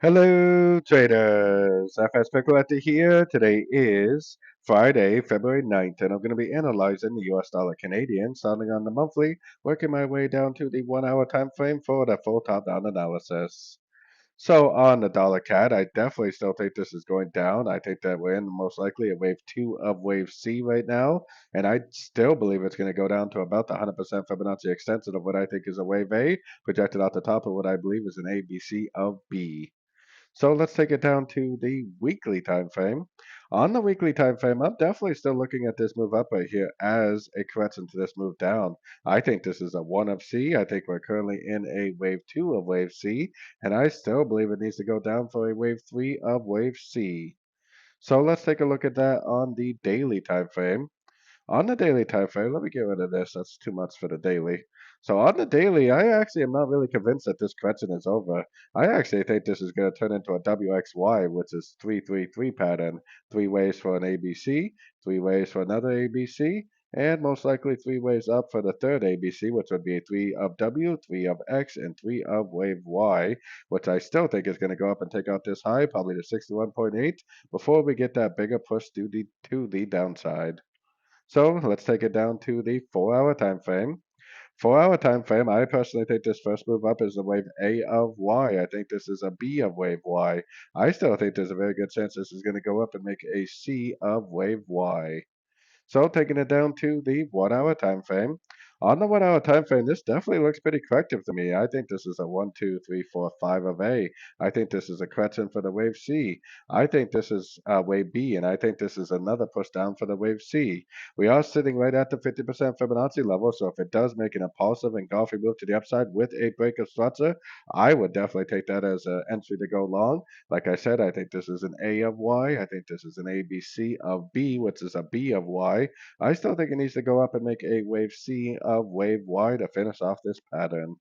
Hello, traders. FX Pip Collector here. Today is Friday, February 9th, and I'm going to be analyzing the US dollar Canadian, starting on the monthly, working my way down to the 1 hour time frame for the full top-down analysis. So on the dollar CAD, I definitely still think this is going down. I think that we're in most likely a wave 2 of wave C right now, and I still believe it's going to go down to about the 100% Fibonacci extension of what I think is a wave A, projected out the top of what I believe is an ABC of B. So let's take it down to the weekly time frame. On the weekly time frame, I'm definitely still looking at this move up right here as a correction to this move down. I think this is a 1 of C. I think we're currently in a wave 2 of wave C, and I still believe it needs to go down for a wave 3 of wave C. So let's take a look at that on the daily time frame. On the daily time frame, let me get rid of this. That's too much for the daily. So on the daily, I actually am not really convinced that this correction is over. I actually think this is going to turn into a WXY, which is 333 pattern. Three ways for an ABC, three ways for another ABC, and most likely three ways up for the third ABC, which would be three of W, three of X, and three of wave Y, which I still think is going to go up and take out this high, probably to 61.8, before we get that bigger push to the downside. So let's take it down to the 4 hour time frame. 4 hour time frame, I personally think this first move up is the wave A of Y. I think this is a B of wave Y. I still think there's a very good chance this is going to go up and make a C of wave Y. So taking it down to the 1 hour time frame. On the 1 hour time frame, this definitely looks pretty corrective to me. I think this is a 1, 2, 3, 4, 5 of A. I think this is a correction for the wave C. I think this is wave B, and I think this is another push down for the wave C. We are sitting right at the 50% Fibonacci level, so if it does make an impulsive engulfing move to the upside with a break of structure, I would definitely take that as an entry to go long. Like I said, I think this is an A of Y. I think this is an ABC of B, which is a B of Y. I still think it needs to go up and make a wave C of wave Y to finish off this pattern.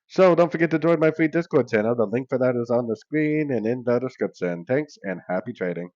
So don't forget to join my free Discord channel. The link for that is on the screen and in the description. Thanks and happy trading.